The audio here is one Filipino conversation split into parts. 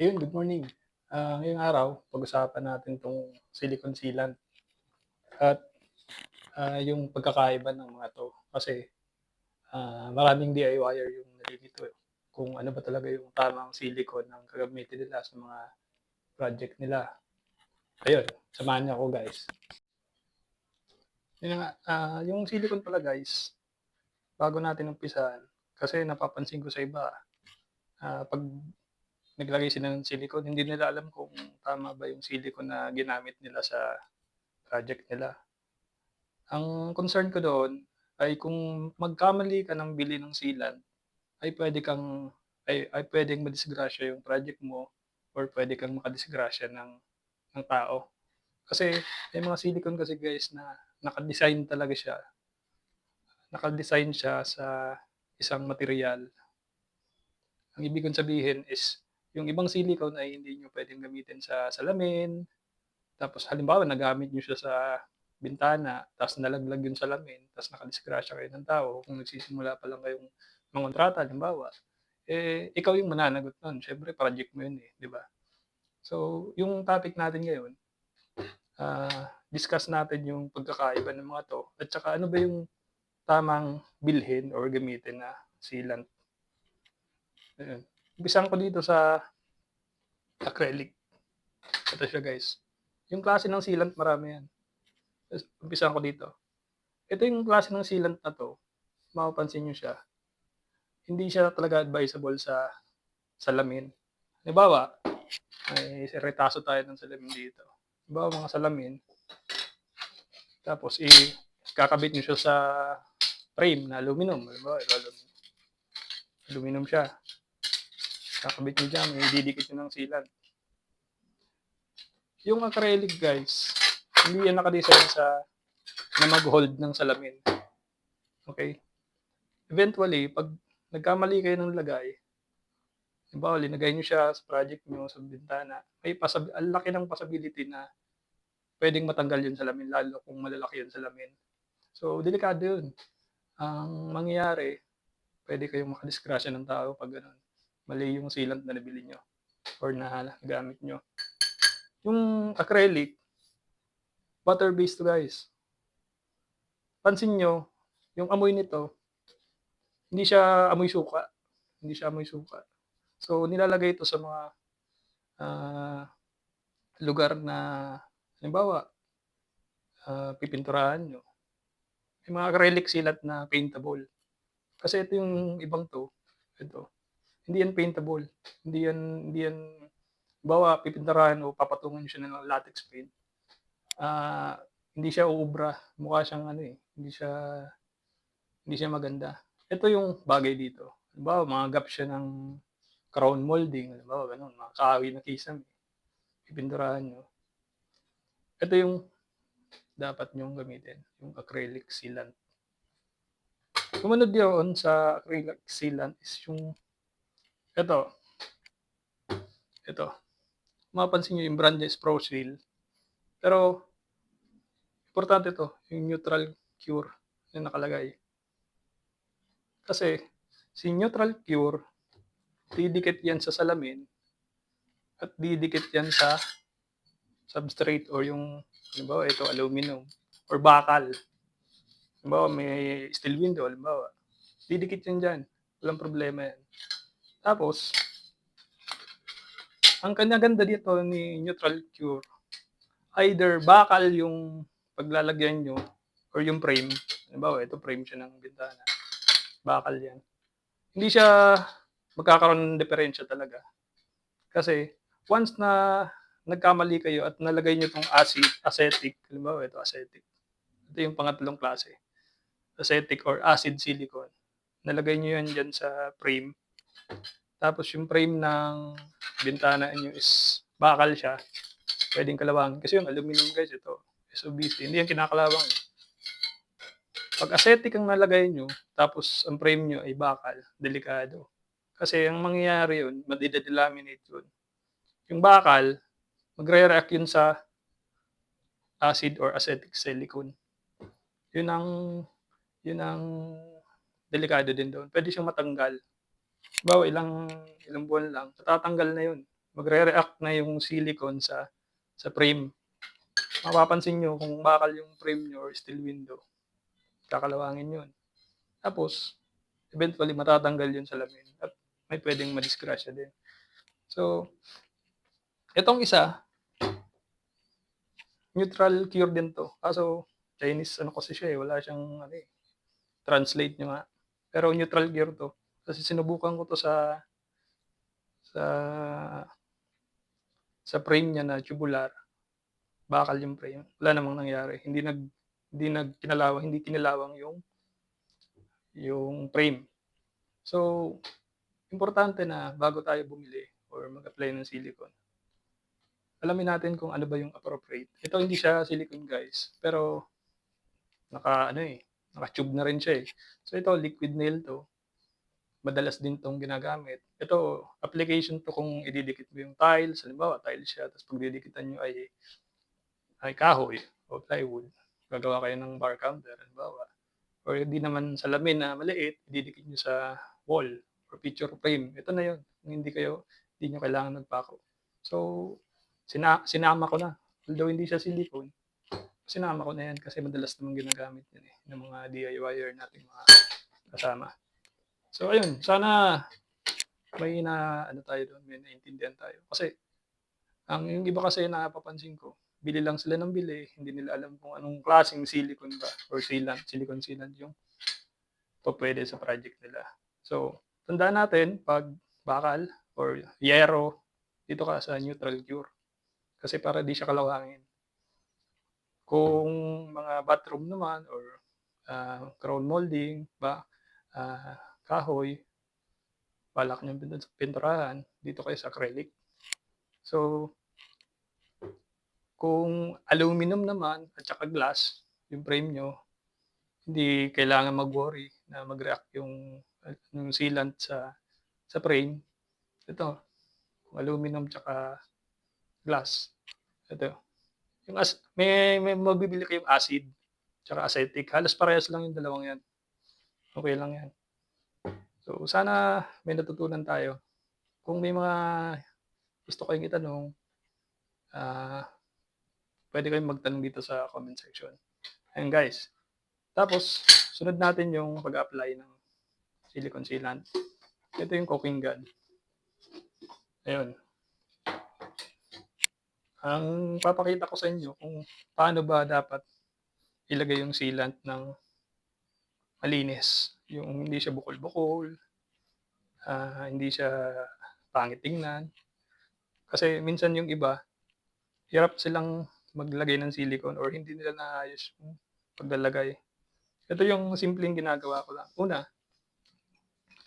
Ayun, good morning. Ngayong araw pag-usapan natin 'tong silicon sealant at, yung pagkakaiba ng mga 'to. Kasi, maraming DIYer yung nalilito, eh, kung ano ba talaga yung tamang silicone ang gagamitin nila sa mga project nila. Ayun, samahan niyo ako guys. Yun na nga, yung silicone pala guys, bago natin umpisahan, kasi napapansin ko sa iba, 'pag naglagay sila ng silicone hindi nila alam kung tama ba yung silicone na ginamit nila sa project nila. Ang concern ko doon ay kung magkamali ka ng bili ng sealant ay puwedeng madisgrasya yung project mo or puwede kang makadisgrasya ng tao. Kasi may mga silicone kasi guys na naka-design siya sa isang materyal. Ang ibig kong sabihin is yung ibang silicone ay hindi niyo puwedeng gamitin sa salamin, tapos halimbawa nagamit niyo siya sa bintana ta's nalaglag yung salamin ta's nakadisgrasya kayo ng tao kung nagsisimula pa lang kayong mangontrata halimbawa, ikaw yung mananagot nun siyempre project mo yun, eh, 'di ba? So, yung topic natin ngayon, discuss natin yung pagkakaiba ng mga 'to at saka ano ba yung tamang bilhin or gamitin na sealant, ayun. Umpisahan ko dito sa acrylic, ito siya guys. Yung klase ng sealant marami yan, umpisahan ko dito. Ito yung klase ng sealant na 'to, mapapansin niyo siya, hindi siya talaga advisable sa salamin. Halimbawa, may retaso tayo ng salamin dito. Halimbawa mga salamin, tapos kakabit niyo siya sa frame na aluminum. Halimbawa, ito aluminum siya. Kakabit niyo diyan, may ididikit niyo ng sealant. Yung acrylic guys, hindi yan nakadesign na mag-hold ng salamin. Okay? Eventually, pag nagkamali kayo ng lagay, halimbawa linagay niyo siya sa project niyo sa bintana, ang laki ng possibility na puwedeng matanggal yung salamin lalo kung malalaki yung salamin. So, delikado yun. Ang mangyayari, puwede kayong makadisgrasya ng tao 'pag gano'n. Mali yung sealant na nabili niyo or nagamit niyo. Yung acrylic, water-based 'to guys. Pansin niyo, yung amoy nito, hindi siya amoy suka, hindi siya amoy suka. So, nilalagay ito sa mga, ah, lugar na halimbawa, pipinturahan niyo. May mga acrylic sealant na paintable. Kasi ito yung ibang 'to, ito, hindi yan paintable. Hindi yan halimbawa pipinturahan o papatungan niyo siya ng latex paint, hindi siya uubra, mukha siyang ano, eh, hindi siya maganda. Ito yung bagay dito, halimbawa manganggap siya ng crown molding, halimbawa gano'n, mga kahoy na kisame, pipinturahan niyo. Ito yung dapat niyong gamitin, yung acrylic sealant. Sumunod yun sa acrylic sealant is yung ito, ito. Mapapansin niyo yung brand niya is Pro-Seal, pero importante 'to, yung neutral cure na nakalagay. Kasi si neutral cure, didikit yan sa salamin at didikit yan sa substrate or yung halimbawa ito aluminum or bakal. Halimbawa may steel window halimbawa, didikit yan diyan, walang problema yan. Tapos, ang kinaganda dito ni neutral cure, either bakal yung paglalagyan niyo or yung frame, halimbawa ito frame siya ng bintana, bakal yan. Hindi siya magkakaroon ng diferensya talaga. Kasi once na nagkamali kayo at nalagay niyo 'tong acetic, halimbawa ito acetic, ito yung pangatlong klase, acetic or acid silicone. Nalagay niyo yan diyan sa frame, tapos yung frame ng bintana niyo is bakal siya, puwedeng kalawangin kasi yung aluminum guys ito, SOBC, hindi yan kinakalawang, eh. 'Pag acetic ang nalagay niyo tapos ang frame niyo ay bakal, delikado. Kasi ang mangyayari yun, made-delaminate yun. Yung bakal, magre-react yun sa acid or acetic silicone. Yun ang yun ang delikado din doon. Puwede siyang matanggal. Halimbawa ilang ilang buwan lang, matatanggal na yun. magre-react na yung silicone sa frame. Mapapansin nyo kung bakal yung frame nyo or steel window, kakalawangin yun. Tapos, eventually matatanggal yun sa salamin at may pwedeng madisgrasya din. So, itong isa, neutral cure din to. Kaso, Chinese ano kasi siya wala siyang translate nyo nga. Pero neutral cure to. Kasi sinubukan ko to sa frame niya na tubular. Bakal yung frame. Wala namang nangyari. Hindi kinalawang yung frame. So, importante na bago tayo bumili or mag-apply ng silicone, alamin natin kung ano ba yung appropriate. Ito hindi siya silicone guys, pero naka-tube na rin siya eh. So ito, liquid nail to. Madalas din tong ginagamit. Ito, application to kung ididikit mo yung tiles. Halimbawa, tiles siya, tapos pag didikitan nyo ay kahoy o plywood. Gagawa kayo ng bar counter, halimbawa. Or hindi naman salamin na maliit, ididikit nyo sa wall or picture frame. Ito na yun. Hindi nyo kailangan magpako. So, sinama ko na. Although hindi siya silicone, sinama ko na yan kasi madalas naman ginagamit yun ng mga DIYer nating mga kasama. So, ayun. Sana may naintindihan tayo. Kasi, yung iba kasi napapansin ko, bili lang sila ng bili, hindi nila alam kung anong klaseng silicone ba or silicone sealant yung pwede sa project nila. So, tandaan natin, pag bakal or yero, dito ka sa neutral cure. Kasi para di siya kalawangin. Kung mga bathroom naman or crown molding, kahoy, balak nyo pinturahan, dito kayo sa acrylic. So, kung aluminum naman at saka glass, yung frame nyo, hindi kailangan mag-worry na mag-react yung sealant sa frame. Ito, aluminum tsaka glass. Ito. May mabibili kayong acid tsaka acetic. Halos parehas lang yung dalawang yan. Okay lang yan. So, sana may natutunan tayo. Kung may mga gusto kayong itanong, pwede kayong magtanong dito sa comment section. Ayun guys. Tapos, sunod natin yung pag-apply ng silicone sealant. Ito yung caulking gun. Ayun. Ang papakita ko sa inyo kung paano ba dapat ilagay yung sealant ng malinis. Yung hindi siya bukol-bukol, hindi siya pangit tingnan. Kasi minsan yung iba, hirap silang maglagay ng silicone or hindi nila naayos yung paglalagay. Ito yung simpleng ginagawa ko lang. Una,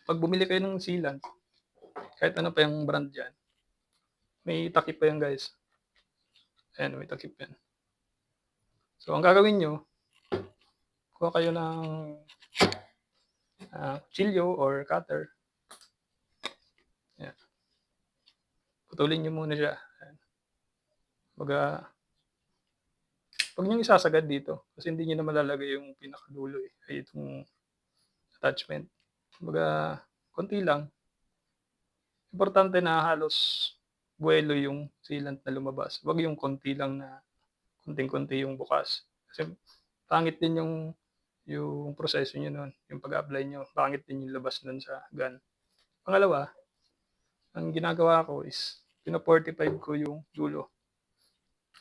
pag bumili kayo ng sealant, kahit ano pa yung brand dyan, may takip pa yan guys. Ayan, may takip yan. So, ang gagawin nyo, kuha kayo ng kutsilyo or cutter. Ayan. Putulin nyo muna siya. Ayan. Pag nyo isasagad dito, kasi hindi nyo na malalagay yung pinakadulo ay itong attachment. Konti lang. Importante na halos buwelo yung sealant na lumabas. Huwag yung konti lang na konting-konti yung bukas. Kasi pangit din yung proseso nyo nun, yung pag-apply nyo, pangit din yung labas nun sa gun. Pangalawa, ang ginagawa ko is, pina-45 ko yung dulo.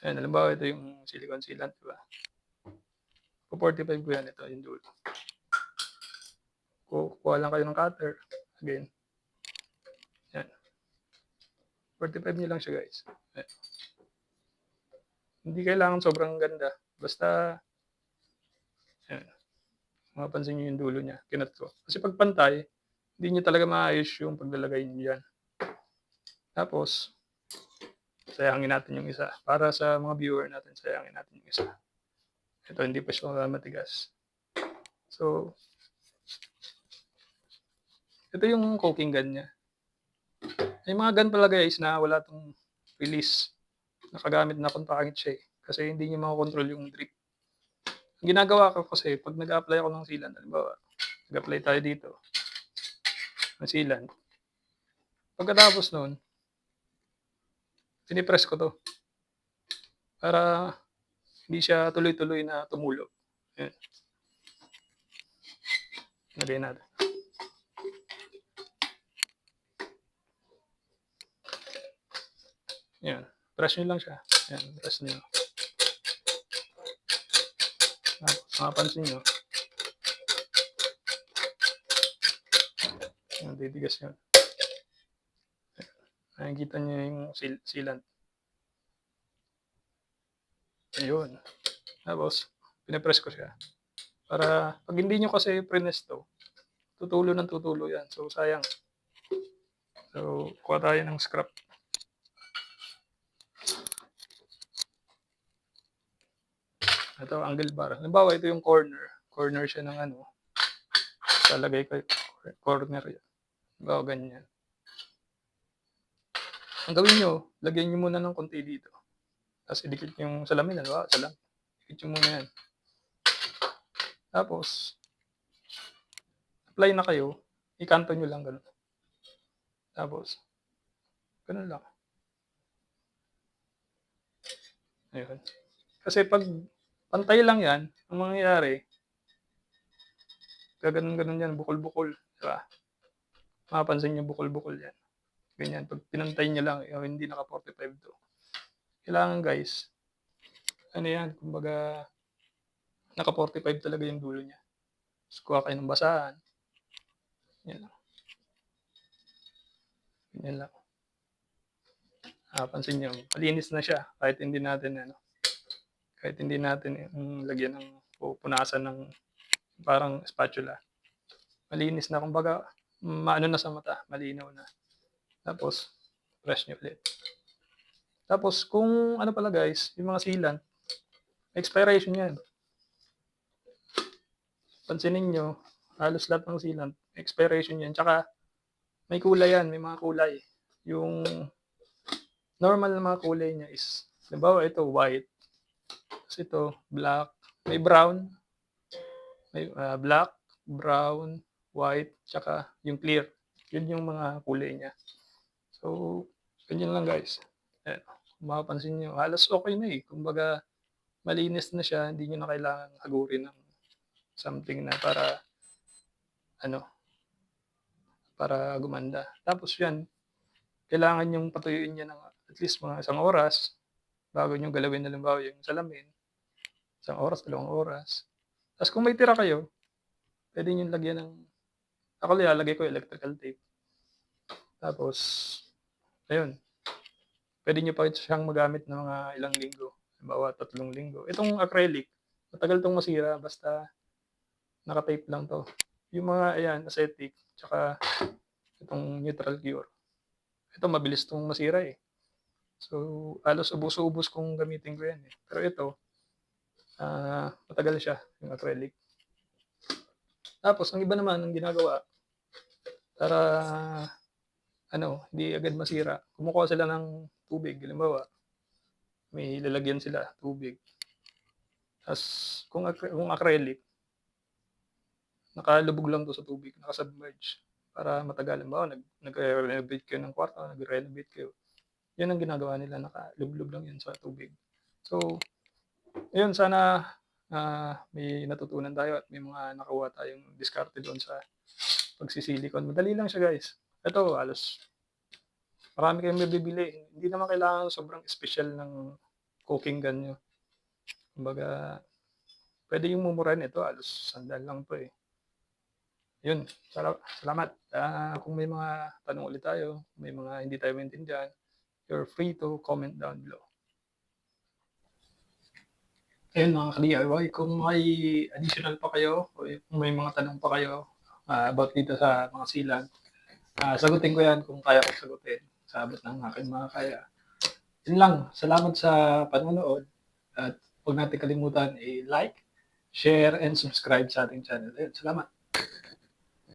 Ayan, halimbawa ito yung silicone sealant, diba? 45 ko yan, ito yung dulo. Kuha lang kayo ng cutter, again. Ayan. 45 nyo lang siya guys. Ayan. Hindi kailangan sobrang ganda. Basta, ayan. Mapapansin nyo yung dulo niya, kinat ko. Kasi pag pantay, hindi nyo talaga maayos yung paglalagay nyo dyan. Tapos, sayangin natin yung isa. Para sa mga viewer natin, sayangin natin yung isa. Ito, hindi pa siya matigas. So, ito yung caulking gun niya. May mga gun pala guys na wala tong release. Nakagamit na kung pangit siya kasi hindi niya makakontrol yung drip. Ang ginagawa ko kasi, pag nag-apply ako ng sealant, halimbawa, nag-apply tayo dito ng sealant. Pagkatapos nun, pinipress ko 'to para hindi siya tuloy-tuloy na tumulo. Ayan, lagay natin. Ayan, press nyo lang siya. Ayan, press nyo. Tapos mapapansin nyo, ayan, titigas yun. Nakikita nyo yung sealant. Ayun. Tapos, pinapress ko siya. Para, pag hindi nyo kasi press to, tutulo ng tutulo yan. So, sayang. So, kuha tayo ng scrap. Ito, angle bar. Halimbawa, ito yung corner. Corner siya ng ano. Lalagay ko yung corner yan. Halimbawa, ganyan. Ang gawin nyo, lagyan nyo muna ng konti dito. Tapos, idikit yung salamin. Halimbawa, salamin. Idikit nyo muna yan. Tapos, apply na kayo. Ikanto nyo lang ganun. Tapos, ganun lang. Ayun. Kasi pag pantay lang yan, ang mangyayari, gaganon-ganon yan, bukol-bukol. Diba? Mapapansin nyo bukol-bukol yan. Ganyan. Pag pinantay nyo lang, hindi naka 45 to. Kailangan guys, ano yan, kumbaga, naka 45 talaga yung dulo niya. Tapos kuha kayo ng basahan. Yan lang. Yan lang. Pansin nyo, malinis na siya. Kahit hindi natin, lagyan ng, punasan ng parang spatula. Malinis na, kumbaga, maano na sa mata, malinaw na. Tapos, press nyo ulit. Tapos, kung ano pala guys, yung mga sealant, expiration yan. Pansinin nyo, halos lahat ng sealant, expiration yan. Tsaka, may kulay yan, may mga kulay. Yung normal na mga kulay niya is, halimbawa ito, white. Tapos ito, black. May brown. May black, brown, white, tsaka yung clear. Yun yung mga kulay niya. So, ganyan lang guys. Ayan, mapapansin nyo, halos okay na eh. Kumbaga, malinis na siya, hindi nyo na kailangan hagurin ng something na para, para gumanda. Tapos yan, kailangan yung patuyuin niya ng at least mga 1 oras bago nyo galawin na halimbawa yung salamin. 1 oras, 2 oras. Tapos kung may tira kayo, pwede nyo lagyan ng, ako lalagay ko electrical tape. Tapos, ayun, pwede nyo pa siyang magamit ng mga ilang linggo. Halimbawa, 3 linggo. Itong acrylic, matagal tong masira, basta naka-tape lang to. Yung mga, ayan, acetic, tsaka itong neutral cure. Ito, mabilis tong masira eh. So, halos ubos-ubos kung gamitin ko yan eh. Pero ito, matagal siya, yung acrylic. Tapos, ang iba naman, ang ginagawa, para, hindi agad masira, kumukuha sila ng tubig. Halimbawa, may lalagyan sila, tubig. Tapos, kung acrylic, nakalubog lang to sa tubig, nakasubmerge, para matagal. Halimbawa, nag-renovate kayo ng kwarto, nag-renovate kayo. Yan ang ginagawa nila, nakalublob lang yan sa tubig. So, ayun, sana may natutunan tayo at may mga nakuha tayong diskarte doon sa pagsisilikon. Madali lang siya guys. Ito, halos marami kayong mabibili. Hindi naman kailangan sobrang special ng cooking gun nyo. Kumbaga, pwede yung mumurahin ito, halos sandal lang to eh. Yun, salamat. Kung may mga tanong ulit tayo, may mga hindi tayo maintindihan, you're free to comment down below. Ayun mga ka-DIY, kung may additional pa kayo o kung may mga tanong pa kayo about dito sa mga sealant, sagutin ko yan kung kaya ko sagutin sa abot ng aking mga kaya. Yun lang, salamat sa panonood at huwag natin kalimutan i-like, share, and subscribe sa ating channel. Ayun, salamat.